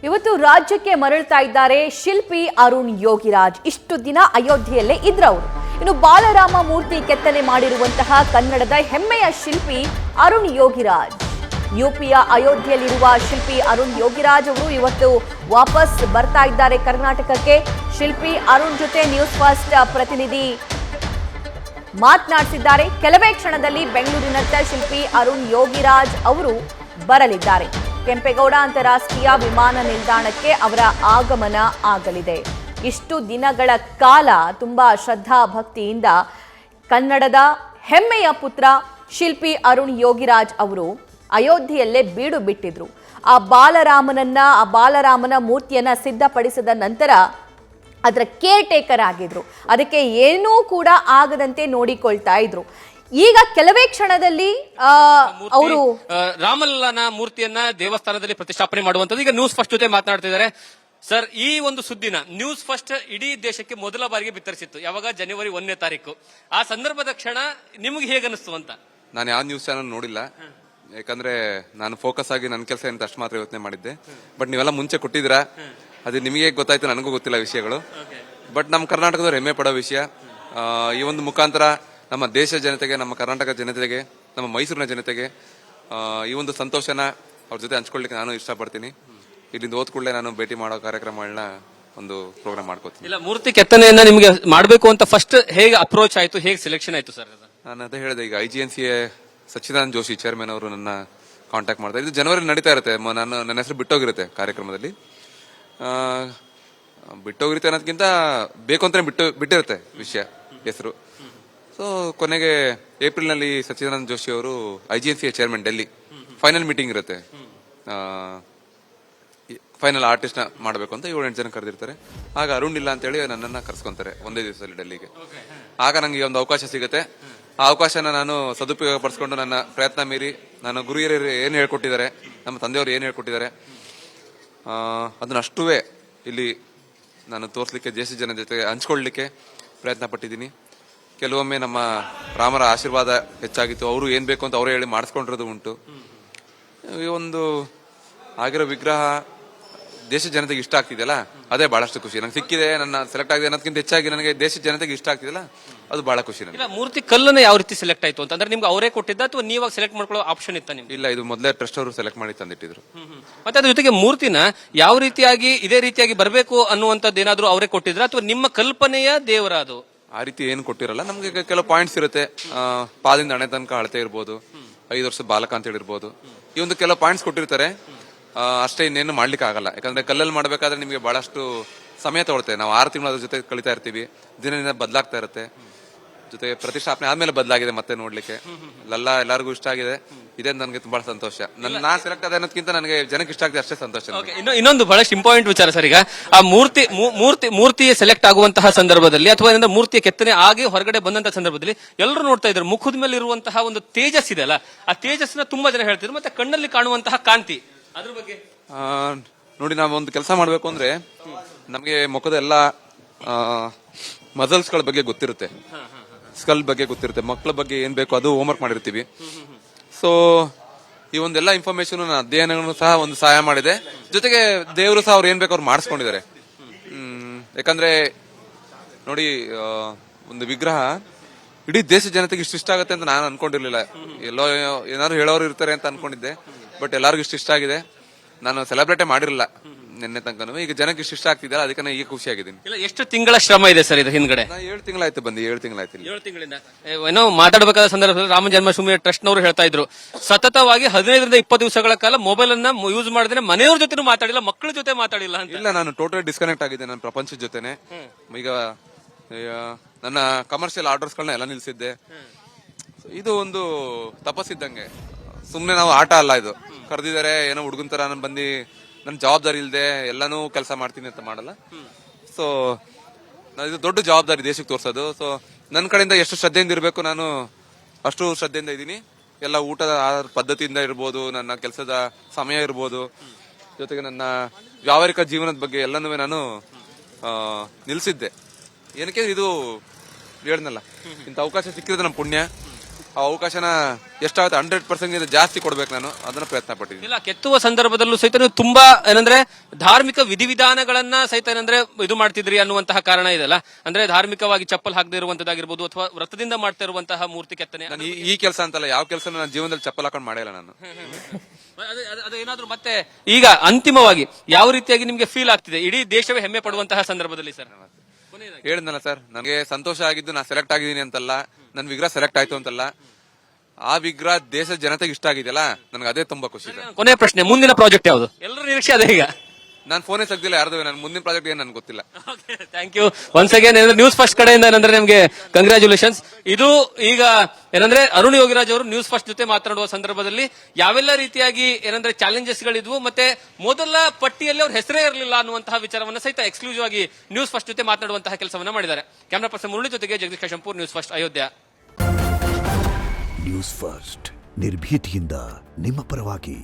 ಇವತ್ತು ರಾಜ್ಯಕ್ಕೆ ಮರಳ್ತಾ ಇದ್ದಾರೆ ಶಿಲ್ಪಿ ಅರುಣ್ ಯೋಗಿರಾಜ್. ಇಷ್ಟು ದಿನ ಅಯೋಧ್ಯೆಯಲ್ಲೇ ಇದ್ರವರು. ಇನ್ನು ಬಾಲರಾಮ ಮೂರ್ತಿ ಕೆತ್ತನೆ ಮಾಡಿರುವಂತಹ ಕನ್ನಡದ ಹೆಮ್ಮೆಯ ಶಿಲ್ಪಿ ಅರುಣ್ ಯೋಗಿರಾಜ್. ಯುಪಿಯ ಅಯೋಧ್ಯೆಯಲ್ಲಿರುವ ಶಿಲ್ಪಿ ಅರುಣ್ ಯೋಗಿರಾಜ್ ಅವರು ಇವತ್ತು ವಾಪಸ್ ಬರ್ತಾ ಇದ್ದಾರೆ ಕರ್ನಾಟಕಕ್ಕೆ. ಶಿಲ್ಪಿ ಅರುಣ್ ಜೊತೆ ನ್ಯೂಸ್ ಫಸ್ಟ್ ಪ್ರತಿನಿಧಿ ಮಾತನಾಡಿಸಿದ್ದಾರೆ. ಕೆಲವೇ ಕ್ಷಣದಲ್ಲಿ ಬೆಂಗಳೂರಿನತ್ತ ಶಿಲ್ಪಿ ಅರುಣ್ ಯೋಗಿರಾಜ್ ಅವರು ಬರಲಿದ್ದಾರೆ. ಕೆಂಪೇಗೌಡ ಅಂತಾರಾಷ್ಟ್ರೀಯ ವಿಮಾನ ನಿಲ್ದಾಣಕ್ಕೆ ಅವರ ಆಗಮನ ಆಗಲಿದೆ. ಇಷ್ಟು ದಿನಗಳ ಕಾಲ ತುಂಬಾ ಶ್ರದ್ಧಾ ಭಕ್ತಿಯಿಂದ ಕನ್ನಡದ ಹೆಮ್ಮೆಯ ಪುತ್ರ ಶಿಲ್ಪಿ ಅರುಣ್ ಯೋಗಿರಾಜ್ ಅವರು ಅಯೋಧ್ಯೆಯಲ್ಲೇ ಬೀಡು ಬಿಟ್ಟಿದ್ರು. ಆ ಬಾಲರಾಮನ ಮೂರ್ತಿಯನ್ನ ಸಿದ್ಧಪಡಿಸಿದ ನಂತರ ಅದರ ಕೇರ್ ಟೇಕರ್ ಆಗಿದ್ರು. ಅದಕ್ಕೆ ಏನೂ ಕೂಡ ಆಗದಂತೆ ನೋಡಿಕೊಳ್ತಾ ಇದ್ರು. ಈಗ ಕೆಲವೇ ಕ್ಷಣದಲ್ಲಿ ಅವರು ರಾಮಲಲ್ಲನ ಮೂರ್ತಿಯನ್ನ ದೇವಸ್ಥಾನದಲ್ಲಿ ಪ್ರತಿಷ್ಠಾಪನೆ ಮಾಡುವಂತದ್ದು. ಈಗ ನ್ಯೂಸ್ ಫಸ್ಟ್ ಜೊತೆ ಮಾತನಾಡ್ತಿದ್ದಾರೆ. ಸರ್, ಈ ಒಂದು ಸುದ್ದಿನ ನ್ಯೂಸ್ ಫಸ್ಟ್ ಇಡೀ ದೇಶಕ್ಕೆ ಮೊದಲ ಬಾರಿಗೆ ಬಿತ್ತರಿಸಿತ್ತು. ಯಾವಾಗ? ಜನವರಿ 1ನೇ ತಾರೀಕು. ಆ ಸಂದರ್ಭದ ಕ್ಷಣ ನಿಮ್ಗೆ ಹೇಗನ್ನಿಸ್ತು ಅಂತ? ನಾನು ಯಾವ ನ್ಯೂಸ್ ಚಾನಲ್ ನೋಡಿಲ್ಲ, ಯಾಕಂದ್ರೆ ನಾನು ಫೋಕಸ್ ಆಗಿ ನನ್ನ ಕೆಲಸ ಏನಂತ ಅಷ್ಟು ಮಾತ್ರ ಯೋಚನೆ ಮಾಡಿದ್ದೆ. ಬಟ್ ನೀವೆಲ್ಲ ಮುಂಚೆ ಕೊಟ್ಟಿದ್ದೀರಾ, ಅದು ನಿಮಗೆ ಗೊತ್ತಾಯ್ತು, ನನಗೂ ಗೊತ್ತಿಲ್ಲ ವಿಷಯಗಳು. ಬಟ್ ನಮ್ಮ ಕರ್ನಾಟಕದವ್ರು ಹೆಮ್ಮೆ ಪಡೋ ವಿಷಯ. ಈ ಒಂದು ಮುಖಾಂತರ ನಮ್ಮ ದೇಶ ಜನತೆಗೆ, ನಮ್ಮ ಕರ್ನಾಟಕ ಜನತೆಗೆ, ನಮ್ಮ ಮೈಸೂರಿನ ಜನತೆಗೆ ಈ ಒಂದು ಸಂತೋಷನ ಅವ್ರ ಜೊತೆ ಹಂಚ್ಕೊಳ್ಳಿಕ್ಕೆ ನಾನು ಇಷ್ಟಪಡ್ತೀನಿ. ಇಲ್ಲಿಂದ ಹೋದ ಕೂಡಲೇ ನಾನು ಭೇಟಿ ಮಾಡೋ ಕಾರ್ಯಕ್ರಮಗಳನ್ನ ಒಂದು ಪ್ರೋಗ್ರಾಮ್ ಮಾಡ್ಕೋತೀನಿ. ಇಲ್ಲ, ಮೂರ್ತಿ ಕೆತ್ತನೆಯನ್ನ ನಿಮಗೆ ಮಾಡಬೇಕು ಅಂತ ಫಸ್ಟ್ ಹೇಗೆ ಅಪ್ರೋಚ್ ಆಯ್ತು, ಹೇಗೆ ಸೆಲೆಕ್ಷನ್ ಆಯ್ತು ಸರ್? ನಾನು ಅದೇ ಹೇಳಿದೆ, ಈಗ IGNCA ಸಚ್ಚಿದಾನಂದ ಜೋಶಿ ಚೇರ್ಮನ್ ಅವರು ನನ್ನ ಕಾಂಟ್ಯಾಕ್ಟ್ ಮಾಡ್ತಾರೆ. ಇದು ಜನವರಿ ನಡೀತಾ ಇರುತ್ತೆ. ನನ್ನ ಹೆಸರು ಬಿಟ್ಟೋಗಿರುತ್ತೆ ಕಾರ್ಯಕ್ರಮದಲ್ಲಿ. ಬಿಟ್ಟೋಗಿರುತ್ತೆ ಅನ್ನೋದಕ್ಕಿಂತ ಬೇಕು ಅಂತಾನೆ ಬಿಟ್ಟಿರುತ್ತೆ ವಿಷಯ ಹೆಸರು. ಸೊ ಕೊನೆಗೆ ಏಪ್ರಿಲ್ ನಲ್ಲಿ ಸಚ್ಚಿದಾನಂದ ಜೋಶಿ ಅವರು IGNCA chairman Delhi final meeting ಇರುತ್ತೆ. ಫೈನಲ್ ಆರ್ಟಿಸ್ಟ್ ನ ಮಾಡಬೇಕು ಅಂತ 7-8 ಜನ ಕರೆದಿರ್ತಾರೆ. ಆಗ ಅರುಣ್ ಇಲ್ಲ ಅಂತ ಹೇಳಿ ನನ್ನನ್ನ ಕರ್ಸ್ಕೊಂತಾರೆ ಒಂದೇ ದಿವಸದಲ್ಲಿ ಡೆಲ್ಲಿಗೆ. ಆಗ ನಂಗೆ ಒಂದು ಅವಕಾಶ ಸಿಗುತ್ತೆ. ಆ ಅವಕಾಶನ ನಾನು ಸದುಪಯೋಗ ಪಡಿಸ್ಕೊಂಡು ನನ್ನ ಪ್ರಯತ್ನ ಮೀರಿ ನನ್ನ ಗುರು ಹಿರಿಯರು ಏನ್ ಹೇಳ್ಕೊಟ್ಟಿದ್ದಾರೆ, ನಮ್ಮ ತಂದೆಯವರು ಏನ್ ಹೇಳ್ಕೊಟ್ಟಿದ್ದಾರೆ, ಅದನ್ನ ಅಷ್ಟುವೇ ಇಲ್ಲಿ ನಾನು ತೋರಿಸ್ಲಿಕ್ಕೆ, ದೇಶ ಜನ ಜೊತೆ ಹಂಚ್ಕೊಳ್ಳಲಿಕ್ಕೆ ಪ್ರಯತ್ನ ಪಟ್ಟಿದ್ದೀನಿ. ಕೆಲವೊಮ್ಮೆ ನಮ್ಮ ರಾಮರ ಆಶೀರ್ವಾದ ಹೆಚ್ಚಾಗಿತ್ತು. ಅವರು ಏನ್ ಬೇಕು ಅಂತ ಅವರೇ ಹೇಳಿ ಮಾಡಿಸ್ಕೊಂಡಿರೋದು ಉಂಟು. ಈ ಒಂದು ಆಗಿರೋ ವಿಗ್ರಹ ದೇಶ ಜನತೆಗೆ ಇಷ್ಟ ಆಗ್ತಿದೆಯಲ್ಲ, ಅದೇ ಬಹಳಷ್ಟು ಖುಷಿ ನಂಗೆ ಸಿಕ್ಕಿದೆ. ನನ್ನ ಸೆಲೆಕ್ಟ್ ಆಗಿದೆ ಅನ್ನೋದಕ್ಕಿಂತ ಹೆಚ್ಚಾಗಿ ನನಗೆ ದೇಶ ಜನತೆಗೆ ಇಷ್ಟ ಆಗ್ತಿದೆಯಲ್ಲ, ಅದು ಬಹಳ ಖುಷಿ ನನಗೆ. ಮೂರ್ತಿ ಕಲ್ಲನ್ನ ಯಾವ ರೀತಿ ಸೆಲೆಕ್ಟ್ ಆಯ್ತು ಅಂತಂದ್ರೆ ನಿಮ್ಗೆ ಅವರೇ ಕೊಟ್ಟಿದ್ದ ಅಥವಾ ನೀವಾಗ ಸೆಲೆಕ್ಟ್ ಮಾಡ್ಕೊಳ್ಳೋ ಆಪ್ಷನ್ ಇತ್ತ ನಿಮ್ಗೆ? ಇಲ್ಲ, ಇದು ಮೊದಲೇ ಟ್ರಸ್ಟ್ ಅವರು ಸೆಲೆಕ್ಟ್ ಮಾಡಿ ತಂದಿಟ್ಟಿದ್ರು. ಮತ್ತೆ ಅದ್ರ ಜೊತೆಗೆ ಮೂರ್ತಿನ ಯಾವ ರೀತಿಯಾಗಿ ಇದೇ ರೀತಿಯಾಗಿ ಬರಬೇಕು ಅನ್ನುವಂಥದ್ದು ಏನಾದ್ರು ಅವರೇ ಕೊಟ್ಟಿದ್ರ ಅಥವಾ ನಿಮ್ಮ ಕಲ್ಪನೆಯ ದೇವರ ಅದು? ಆ ರೀತಿ ಏನು ಕೊಟ್ಟಿರಲ್ಲ. ನಮ್ಗೆ ಕೆಲವು ಪಾಯಿಂಟ್ಸ್ ಇರುತ್ತೆ. ಪಾದಿಂದ ಹಣೆ ತನಕ ಅಳತೆ ಇರ್ಬೋದು, 5 ವರ್ಷದ ಬಾಲಕ ಅಂತ ಹೇಳಿರ್ಬೋದು. ಈ ಒಂದು ಕೆಲವು ಪಾಯಿಂಟ್ಸ್ ಕೊಟ್ಟಿರ್ತಾರೆ. ಅಷ್ಟೇ, ಇನ್ನೇನು ಮಾಡ್ಲಿಕ್ಕೆ ಆಗಲ್ಲ. ಯಾಕಂದ್ರೆ ಕಲ್ಲಲ್ಲಿ ಮಾಡ್ಬೇಕಾದ್ರೆ ನಿಮಗೆ ಬಹಳಷ್ಟು ಸಮಯ ತಗೊಳುತ್ತೆ. ನಾವು 6 ತಿಂಗಳು ಅದ್ರ ಜೊತೆ ಕಳಿತಾ ಇರ್ತೀವಿ. ದಿನದಿಂದ ಬದಲಾಗ್ತಾ ಇರುತ್ತೆ. ಜೊತೆ ಪ್ರತಿಷ್ಠಾಪನೆ ಆದ್ಮೇಲೆ ಬದಲಾಗಿದೆ ಮತ್ತೆ ನೋಡ್ಲಿಕ್ಕೆ. ಲಲ್ಲ ಎಲ್ಲರಿಗೂ ಇಷ್ಟ ಆಗಿದೆ. ಇದೇ ನನಗೆ ತುಂಬಾ ಸಂತೋಷ. ನಾ ಸೆಲೆಕ್ಟ್ ಆದ ಅನ್ನೋದಕ್ಕಿಂತ ನನಗೆ ಜನಕ್ಕೆ ಇಷ್ಟ ಆಗಿದೆ, ಅಷ್ಟೇ ಸಂತೋಷ. ಇನ್ನೊಂದು ಬಹಳಷ್ಟು ಇಂಪಾರ್ಟೆಂಟ್ ವಿಚಾರ ಸರ್. ಈಗ ಆ ಮೂರ್ತಿ ಸೆಲೆಕ್ಟ್ ಆಗುವಂತಹ ಸಂದರ್ಭದಲ್ಲಿ ಅಥವಾ ಮೂರ್ತಿಯ ಕೆತ್ತನೆ ಆಗಿ ಹೊರಗಡೆ ಬಂದಂತಹ ಸಂದರ್ಭದಲ್ಲಿ ಎಲ್ಲರೂ ನೋಡ್ತಾ ಇದ್ರು, ಮುಖದ ಮೇಲೆ ಇರುವಂತಹ ಒಂದು ತೇಜಸ್ ಇದೆ ಅಲ್ಲ, ಆ ತೇಜಸ್ನ ತುಂಬಾ ಜನ ಹೇಳ್ತಿದ್ರು. ಮತ್ತೆ ಕಣ್ಣಲ್ಲಿ ಕಾಣುವಂತಹ ಕಾಂತಿ, ಅದ್ರ ಬಗ್ಗೆ ನೋಡಿ, ನಾವು ಒಂದು ಕೆಲಸ ಮಾಡ್ಬೇಕು ಅಂದ್ರೆ ನಮಗೆ ಮುಖದ ಎಲ್ಲಾ ಮಸಲ್ಸ್ ಗಳ ಬಗ್ಗೆ ಗೊತ್ತಿರುತ್ತೆ, ಸ್ಕಲ್ ಬಗ್ಗೆ ಗೊತ್ತಿರುತ್ತೆ, ಮಕ್ಕಳ ಬಗ್ಗೆ ಏನ್ ಬೇಕು ಅದು ಹೋಮ್ವರ್ಕ್ ಮಾಡಿರ್ತೀವಿ. ಸೊ ಈ ಒಂದೆಲ್ಲ ಇನ್ಫಾರ್ಮೇಶನ್ ನನ್ನ ಅಧ್ಯಯನಗಳು ಸಹ ಒಂದು ಸಹಾಯ ಮಾಡಿದೆ. ಜೊತೆಗೆ ದೇವರು ಸಹ ಅವ್ರು ಏನ್ ಬೇಕು ಅವ್ರು ಮಾಡಿಸ್ಕೊಂಡಿದ್ದಾರೆ. ಯಾಕಂದ್ರೆ ನೋಡಿ, ಒಂದು ವಿಗ್ರಹ ಇಡೀ ದೇಶ ಜನತೆಗೆ ಇಷ್ಟ ಆಗುತ್ತೆ ಅಂತ ನಾನು ಅನ್ಕೊಂಡಿರ್ಲಿಲ್ಲ. ಎಲ್ಲೋ ಏನಾದ್ರು ಹೇಳೋರು ಇರ್ತಾರೆ ಅಂತ ಅನ್ಕೊಂಡಿದ್ದೆ. ಬಟ್ ಎಲ್ಲರಿಗೂ ಇಷ್ಟ ಆಗಿದೆ. ನಾನು ಸೆಲೆಬ್ರೇಟೇ ಮಾಡಿರಲಿಲ್ಲ ನಿನ್ನೆ ತನಕ. ಈಗ ಜನಕ್ಕೆ ಇಷ್ಟ ಆಗ್ತಿದೆಯಲ್ಲ, ಅದಕ್ಕೆ ನಾನು ಈಗ ಖುಷಿ ಆಗಿದ್ದೀನಿ. ಇಲ್ಲ, ಎಷ್ಟು ತಿಂಗಳ ಶ್ರಮ ಇದೆ ಸರ್ ಇದು ಹಿಂದ್ಗಡೆ? 7 ತಿಂಗಳಾಯ್ತು ಬಂದು. 7 ತಿಂಗಳಾಯ್ತು. 7 ತಿಂಗಳಿಂದ ಏನೋ ಮಾತಾಡಬೇಕಾದ ಸಂದರ್ಭದಲ್ಲಿ ರಾಮ ಜನ್ಮಭೂಮಿ ಟ್ರಸ್ಟ್ ನವರು ಹೇಳ್ತಾ ಇದ್ರು, ಸತತವಾಗಿ 15ರಿಂದ 20 ದಿವಸಗಳ ಕಾಲ ಮೊಬೈಲ್ ಅನ್ನ ಯೂಸ್ ಮಾಡಿದ್ರೆ ಮನೆಯವ್ರ ಜೊತೆ ಮಾತಾಡಿಲ್ಲ, ಮಕ್ಕಳ ಜೊತೆ ಮಾತಾಡಿಲ್ಲ ಅಂತ. ಇಲ್ಲ, ನಾನು ಟೋಟಲ್ ಡಿಸ್ಕನೆಕ್ಟ್ ಆಗಿದೆ ನನ್ನ ಪ್ರಪಂಚದ ಜೊತೆನೆ. ಈಗ ನನ್ನ ಕಮರ್ಷಿಯಲ್ ಆರ್ಡರ್ಸ್ ಗಳನ್ನ ಎಲ್ಲ ನಿಲ್ಸಿದ್ದೆ. ಇದು ಒಂದು ತಪಸ್ಸಿದ್ದಂಗೆ. ಸುಮ್ನೆ ನಾವು ಆಟ ಅಲ್ಲ ಇದು. ಕರೆದಿದ್ದಾರೆ ಏನೋ ಹುಡುಗನ್ ತರ ನಾನು ಬಂದು ನನ್ನ ಜವಾಬ್ದಾರಿ ಇಲ್ಲದೆ ಎಲ್ಲಾನು ಕೆಲಸ ಮಾಡ್ತೀನಿ ಅಂತ ಮಾಡಲ್ಲ. ಸೊ ಇದು ದೊಡ್ಡ ಜವಾಬ್ದಾರಿ ದೇಶಕ್ಕೆ ತೋರ್ಸೋದು. ಸೊ ನನ್ನ ಕಡೆಯಿಂದ ಎಷ್ಟು ಶ್ರದ್ಧೆಯಿಂದ ಇರಬೇಕು ನಾನು ಅಷ್ಟು ಶ್ರದ್ಧೆಯಿಂದ ಇದ್ದೀನಿ. ಎಲ್ಲ ಊಟದ ಪದ್ಧತಿಯಿಂದ ಇರ್ಬೋದು, ನನ್ನ ಕೆಲಸದ ಸಮಯ ಇರ್ಬೋದು, ಜೊತೆಗೆ ನನ್ನ ವ್ಯಾವಹಾರಿಕ ಜೀವನದ ಬಗ್ಗೆ ಎಲ್ಲನೂ ನಾನು ನಿಲ್ಸಿದ್ದೆ. ಏನಕ್ಕೆ ಇದು ಹೇಳಿದ್ನಲ್ಲ, ಇಂಥ ಅವಕಾಶ ಸಿಕ್ಕಿದ್ರೆ ನಮ್ಮ ಪುಣ್ಯ. ಆ ಅವಕಾಶನ ಎಷ್ಟಾಗುತ್ತೆ 100% ಜಾಸ್ತಿ ಕೊಡ್ಬೇಕು, ನಾನು ಅದನ್ನ ಪ್ರಯತ್ನ ಪಟ್ಟಿದ್ದೀನಿ. ಇಲ್ಲ, ಕೆತ್ತುವ ಸಂದರ್ಭದಲ್ಲೂ ಸಹಿತ ನೀವು ತುಂಬಾ ಏನಂದ್ರೆ ಧಾರ್ಮಿಕ ವಿಧಿವಿಧಾನಗಳನ್ನ ಸಹಿತ ಏನಂದ್ರೆ ಇದು ಮಾಡ್ತಿದ್ರಿ ಅನ್ನುವಂತಹ ಕಾರಣ ಇದೆಲ್ಲ. ಅಂದ್ರೆ ಧಾರ್ಮಿಕವಾಗಿ ಚಪ್ಪಲ್ ಹಾಕದೇ ಇರುವಂತದ್ದಾಗಿರ್ಬೋದು ಅಥವಾ ವ್ರತದಿಂದ ಮಾಡ್ತಾ ಇರುವಂತಹ ಮೂರ್ತಿ ಕೆತ್ತನೆ. ನಾನು ಈ ಕೆಲಸ ಅಂತಲ್ಲ, ಯಾವ ಕೆಲಸ ನನ್ನ ಜೀವನದಲ್ಲಿ ಚಪ್ಪಲ್ ಹಾಕೊಂಡು ಮಾಡಿಲ್ಲ ನಾನು. ಅದೇನಾದ್ರೂ ಮತ್ತೆ ಈಗ ಅಂತಿಮವಾಗಿ ಯಾವ ರೀತಿಯಾಗಿ ನಿಮ್ಗೆ ಫೀಲ್ ಆಗ್ತಿದೆ, ಇಡೀ ದೇಶವೇ ಹೆಮ್ಮೆ ಪಡುವಂತಹ ಸಂದರ್ಭದಲ್ಲಿ ಸರ್? ಹೇಳಿದ್ನಲ್ಲ ಸರ್, ನನಗೆ ಸಂತೋಷ ಆಗಿದ್ದು ನಾ ಸೆಲೆಕ್ಟ್ ಆಗಿದ್ದೀನಿ ಅಂತಲ್ಲ, ನನ್ನ ವಿಗ್ರಹ ಸೆಲೆಕ್ಟ್ ಆಯ್ತು ಅಂತಲ್ಲ, ಆ ವಿಗ್ರಹ ದೇಶದ ಜನತೆಗೆ ಇಷ್ಟ ಆಗಿದೆಯಲ್ಲ, ನನಗೆ ಅದೇ ತುಂಬಾ ಖುಷಿ ಸರ್. ಕೊನೆಯ ಪ್ರಶ್ನೆ, ಮುಂದಿನ ಪ್ರಾಜೆಕ್ಟ್ ಯಾವುದು? ಎಲ್ಲರೂ ನಿರೀಕ್ಷೆ ಅದೇ. ಈಗ ನಾನು ಫೋನೇ ತೆಗ್ದಿಲ್ಲ ಯಾರ್ದು, ನನ್ನ ಮುಂದಿನ ಪ್ರಾಜೆಕ್ಟ್ ಏನ್ ನನ್ಗೆ ಗೊತ್ತಿಲ್ಲ. Thank you once again. News first ಕಡೆಯಿಂದ ಏನಂದ್ರೆ ನಿಮಗೆ ಕಂಗ್ರಾಚುಲೇಷನ್ಸ್. ಇದು ಈಗ ಏನಂದ್ರೆ ಅರುಣ್ ಯೋಗಿರಾಜ್ ಅವರು ನ್ಯೂಸ್ ಫಸ್ಟ್ ಜೊತೆ ಮಾತನಾಡುವ ಸಂದರ್ಭದಲ್ಲಿ ಯಾವೆಲ್ಲ ರೀತಿಯಾಗಿ ಏನಂದ್ರೆ ಚಾಲೆಂಜಸ್ ಗಳಿದ್ವು, ಮತ್ತೆ ಮೊದಲ ಪಟ್ಟಿಯಲ್ಲಿ ಅವ್ರ ಹೆಸರೇ ಇರಲಿಲ್ಲ ಅನ್ನುವಂತಹ ವಿಚಾರವನ್ನು ಸಹಿತ ಎಕ್ಸ್ಕ್ಲೂಸಿವ್ ಆಗಿ ನ್ಯೂಸ್ ಫಸ್ಟ್ ಜೊತೆ ಮಾತನಾಡುವಂತಹ ಕೆಲಸವನ್ನ ಮಾಡಿದ್ದಾರೆ. ಕ್ಯಾಮರಾ ಪರ್ಸನ್ ಮುರಳಿ ಜೊತೆಗೆ Jagadish Kashempur, news first, Ayodhya. News first ನಿರ್ಭೀತಿಯಿಂದ ನಿಮ್ಮ ಪರವಾಗಿ.